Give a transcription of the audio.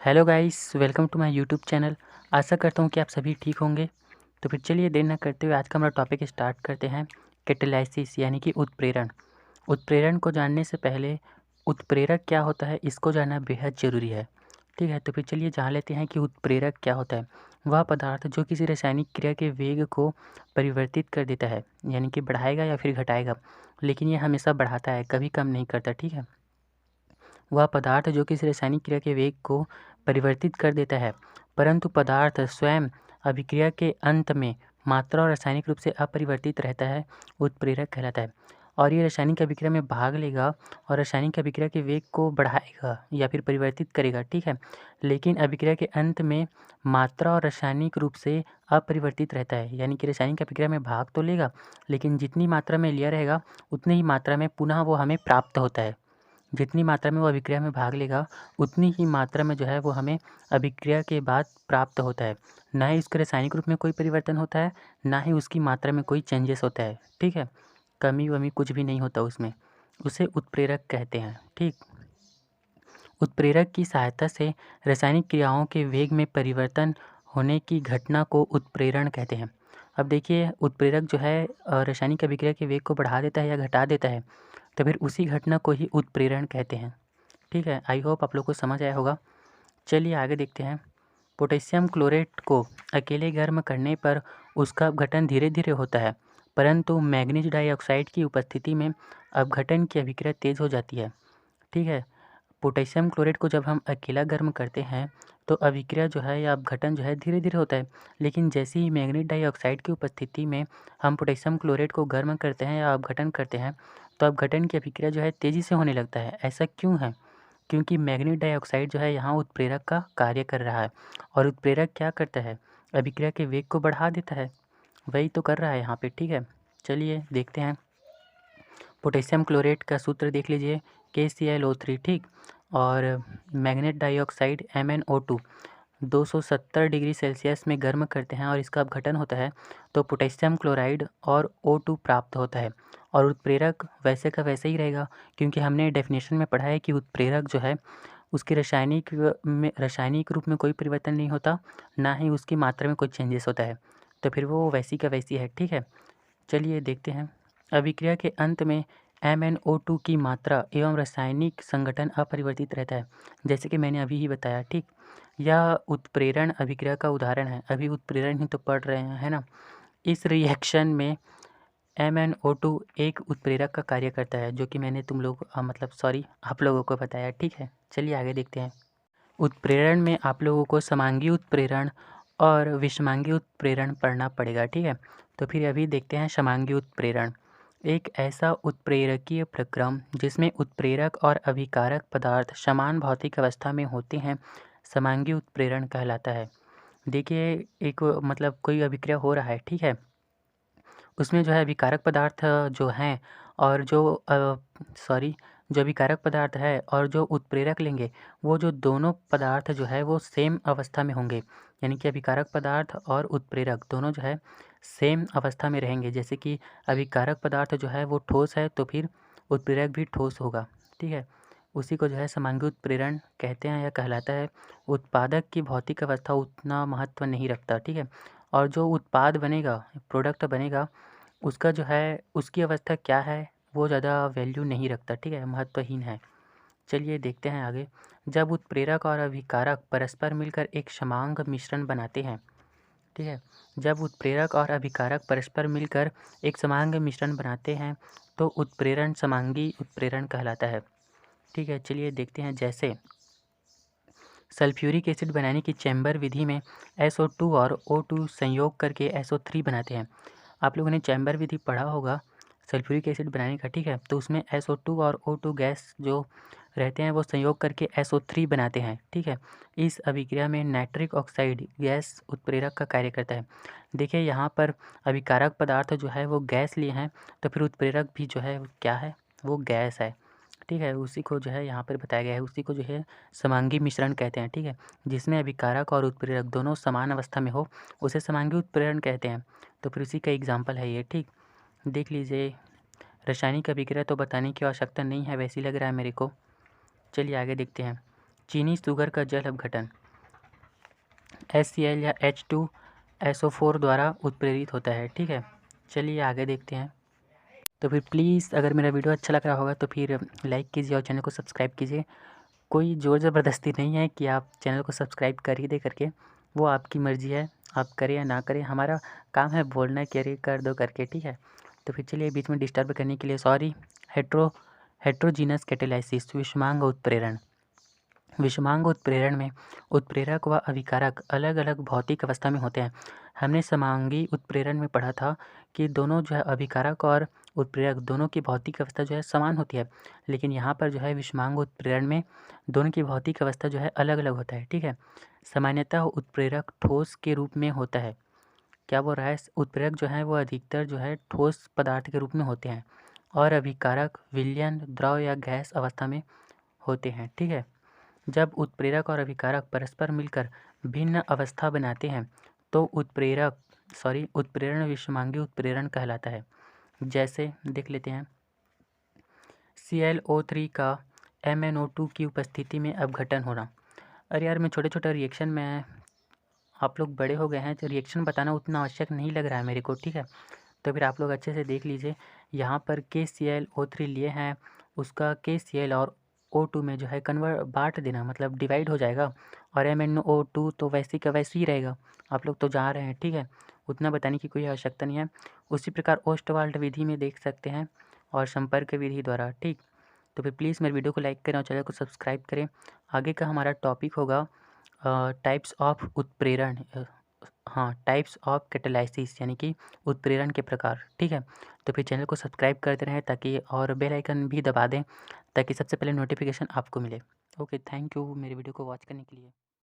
Hello guys, welcome to my YouTube channel. आशा करता हूँ कि आप सभी ठीक होंगे। तो फिर चलिए देर न करते हुए आज का हमारा टॉपिक स्टार्ट करते हैं। कैटालिसिस यानी कि उत्प्रेरण। उत्प्रेरण को जानने से पहले उत्प्रेरक क्या होता है इसको जानना बेहद ज़रूरी है। ठीक है, तो फिर चलिए जान लेते हैं कि उत्प्रेरक क्या होता है। वह पदार्थ जो किसी रासायनिक क्रिया के वेग को परिवर्तित कर देता है, यानी कि बढ़ाएगा या फिर घटाएगा, लेकिन ये हमेशा बढ़ाता है, कभी कम नहीं करता। ठीक है, वह पदार्थ जो किसी रासायनिक क्रिया के वेग को परिवर्तित कर देता है, परंतु पदार्थ स्वयं अभिक्रिया के अंत में मात्रा और रासायनिक रूप से अपरिवर्तित रहता है, उत्प्रेरक कहलाता है। और ये रासायनिक अभिक्रिया में भाग लेगा और रासायनिक अभिक्रिया के वेग को बढ़ाएगा या फिर परिवर्तित करेगा। ठीक है, लेकिन अभिक्रिया के अंत में मात्रा और रासायनिक रूप से अपरिवर्तित रहता है, यानी कि रासायनिक अभिक्रिया में भाग तो लेगा, लेकिन जितनी मात्रा में लिया रहेगा उतनी ही मात्रा में पुनः वो हमें प्राप्त होता है। जितनी मात्रा में वो अभिक्रिया में भाग लेगा उतनी ही मात्रा में जो है वो हमें अभिक्रिया के बाद प्राप्त होता है। ना ही उसके रासायनिक रूप में कोई परिवर्तन होता है, ना ही उसकी मात्रा में कोई चेंजेस होता है। ठीक है, कमी वमी कुछ भी नहीं होता उसमें। उसे उत्प्रेरक कहते हैं। ठीक, उत्प्रेरक की सहायता से रासायनिक क्रियाओं के वेग में परिवर्तन होने की घटना को उत्प्रेरण कहते हैं। अब देखिए, उत्प्रेरक जो है रासायनिक अभिक्रिया के वेग को बढ़ा देता है या घटा देता है, तो फिर उसी घटना को ही उत्प्रेरण कहते हैं। ठीक है, आई होप आप लोग को समझ आया होगा। चलिए आगे देखते हैं। पोटेशियम क्लोरेट को अकेले गर्म करने पर उसका अपघटन धीरे धीरे होता है, परंतु मैग्नीज डाइऑक्साइड की उपस्थिति में अपघटन की अभिक्रिया तेज हो जाती है। ठीक है, पोटेशियम क्लोरेट को जब हम अकेला गर्म करते हैं तो अभिक्रिया जो है या अपघटन जो है धीरे धीरे होता है, लेकिन जैसे ही मैग्नीज डाइऑक्साइड की उपस्थिति में हम पोटेशियम क्लोरेट को गर्म करते हैं या अपघटन करते हैं तो अपघटन की अभिक्रिया जो है तेज़ी से होने लगता है। ऐसा क्यों है? क्योंकि मैग्नीज डाइऑक्साइड जो है यहाँ उत्प्रेरक का कार्य कर रहा है। और उत्प्रेरक क्या करता है? अभिक्रिया के वेग को बढ़ा देता है। वही तो कर रहा है यहाँ पे। ठीक है, चलिए देखते हैं। पोटेशियम क्लोरेट का सूत्र देख लीजिए, KClO3। ठीक, और manganese dioxide MnO2 270 degree Celsius में गर्म करते हैं और इसका अपघटन होता है तो पोटेशियम क्लोराइड और O2 प्राप्त होता है। और उत्प्रेरक वैसे का वैसे ही रहेगा, क्योंकि हमने डेफिनेशन में पढ़ा है कि उत्प्रेरक जो है उसके रासायनिक रूप में कोई परिवर्तन नहीं होता, ना ही उसकी मात्रा में कोई चेंजेस होता है, तो फिर वो वैसी का वैसी है। ठीक है, चलिए देखते हैं। अभिक्रिया के अंत में MnO2 की मात्रा एवं रासायनिक संगठन अपरिवर्तित रहता है, जैसे कि मैंने अभी ही बताया। ठीक, यह उत्प्रेरण अभिक्रिया का उदाहरण है। अभी उत्प्रेरण ही तो पढ़ रहे हैं, है ना। इस रिएक्शन में MnO2 एक उत्प्रेरक का कार्य करता है, जो कि मैंने आप लोगों को बताया। ठीक है, चलिए आगे देखते हैं। उत्प्रेरण में आप लोगों को समांगी उत्प्रेरण और विषमांगी उत्प्रेरण पढ़ना पड़ेगा। ठीक है, तो फिर अभी देखते हैं समांगी उत्प्रेरण। एक ऐसा उत्प्रेरकीय प्रक्रम जिसमें उत्प्रेरक और अभिकारक पदार्थ समान भौतिक अवस्था में होते हैं, समांगी उत्प्रेरण कहलाता है। देखिए, एक कोई अभिक्रिया हो रहा है। ठीक है, उसमें जो है अभिकारक पदार्थ जो हैं और जो अभिकारक पदार्थ है और जो उत्प्रेरक लेंगे, वो जो दोनों पदार्थ जो है वो सेम अवस्था में होंगे, यानी कि अभिकारक पदार्थ और उत्प्रेरक दोनों जो है सेम अवस्था में रहेंगे। जैसे कि अभिकारक पदार्थ जो है वो ठोस है तो फिर उत्प्रेरक भी ठोस होगा। ठीक है, उसी को जो है समांगी उत्प्रेरण कहते हैं या कहलाता है। उत्पादक की भौतिक अवस्था उतना महत्व नहीं रखता। ठीक है, और जो उत्पाद बनेगा, प्रोडक्ट बनेगा, उसका जो है उसकी अवस्था क्या है वो ज़्यादा वैल्यू नहीं रखता। ठीक है, महत्वहीन है। चलिए देखते हैं आगे। जब उत्प्रेरक और अभिकारक परस्पर मिलकर एक समांग मिश्रण बनाते हैं। ठीक है, जब उत्प्रेरक और अभिकारक परस्पर मिलकर एक समांग मिश्रण बनाते हैं तो उत्प्रेरण समांगी उत्प्रेरण कहलाता है। ठीक है, चलिए देखते हैं। जैसे सल्फ्यूरिक एसिड बनाने की चैम्बर विधि में SO2 और O2 संयोग करके SO3 बनाते हैं। आप लोगों ने चैम्बर विधि पढ़ा होगा सल्फ्यूरिक एसिड बनाने का। ठीक है, तो उसमें SO2 और O2 गैस जो रहते हैं वो संयोग करके SO3 बनाते हैं। ठीक है, इस अभिक्रिया में नाइट्रिक ऑक्साइड गैस उत्प्रेरक का कार्य करता है। देखिए, यहाँ पर अभिकारक पदार्थ जो है वो गैस लिए हैं, तो फिर उत्प्रेरक भी जो है क्या है, वो गैस है। ठीक है, उसी को जो है यहाँ पर बताया गया है, उसी को जो है समांगी मिश्रण कहते हैं। ठीक है, जिसमें अभिकारक और उत्प्रेरक दोनों समान अवस्था में हो उसे समांगी उत्प्रेरण कहते हैं। तो फिर उसी का एग्जाम्पल है ये। ठीक, देख लीजिए। रासायनिक अभिक्रिया तो बताने की आवश्यकता नहीं है, वैसे ही लग रहा है मेरे को। चलिए आगे देखते हैं। चीनी शुगर का जल अपघटन HCl या H2SO4 द्वारा उत्प्रेरित होता है। ठीक है, चलिए आगे देखते हैं। तो फिर प्लीज़ अगर मेरा वीडियो अच्छा लग रहा होगा तो फिर लाइक कीजिए और चैनल को सब्सक्राइब कीजिए। कोई ज़ोर ज़बरदस्ती नहीं है कि आप चैनल को सब्सक्राइब कर ही दे करके, वो आपकी मर्ज़ी है, आप करें या ना करें। हमारा काम है बोलना कि अरे कर दो करके, ठीक है। तो फिर चलिए बीच में डिस्टर्ब करने के लिए सॉरी। हेट्रोजीनस कैटालाइसिस विषमांग उत्प्रेरण। विषमांग उत्प्रेरण में उत्प्रेरक व अभिकारक अलग अलग भौतिक अवस्था में होते हैं। हमने समांगी उत्प्रेरण में पढ़ा था कि दोनों जो है अभिकारक और उत्प्रेरक दोनों की भौतिक अवस्था जो है समान होती है, लेकिन यहाँ पर जो है विषमांग उत्प्रेरण में दोनों की भौतिक अवस्था जो है अलग अलग होता है। ठीक है, सामान्यतः उत्प्रेरक ठोस के रूप में होता है। क्या बोल रहा है, उत्प्रेरक जो है वो अधिकतर जो है ठोस पदार्थ के रूप में होते हैं और अभिकारक विलयन द्रव या गैस अवस्था में होते हैं। ठीक है, जब उत्प्रेरक और अभिकारक परस्पर मिलकर भिन्न अवस्था बनाते हैं तो उत्प्रेरण विषमांगी उत्प्रेरण कहलाता है। जैसे देख लेते हैं, ClO3 का MnO2 की उपस्थिति में अपघटन होना। अरे यार, मैं छोटे छोटे रिएक्शन में, आप लोग बड़े हो गए हैं तो रिएक्शन बताना उतना आवश्यक नहीं लग रहा है मेरे को। ठीक है, तो फिर आप लोग अच्छे से देख लीजिए। यहाँ पर KClO3 लिए हैं, उसका KCl और O2 में जो है बांट देना, मतलब डिवाइड हो जाएगा, और MnO2 तो वैसे का वैसे ही रहेगा। आप लोग तो जा रहे हैं, ठीक है, उतना बताने की कोई आवश्यकता नहीं है। उसी प्रकार ओस्टवाल्ड विधि में देख सकते हैं और संपर्क विधि द्वारा। ठीक, तो फिर प्लीज़ मेरे वीडियो को लाइक करें और चैनल को सब्सक्राइब करें। आगे का हमारा टॉपिक होगा टाइप्स ऑफ उत्प्रेरण, हाँ, टाइप्स ऑफ कैटालाइसिस यानी कि उत्प्रेरण के प्रकार। ठीक है, तो फिर चैनल को सब्सक्राइब करते रहें ताकि, और बेल आइकन भी दबा दें ताकि सबसे पहले नोटिफिकेशन आपको मिले। ओके, थैंक यू मेरे वीडियो को वॉच करने के लिए।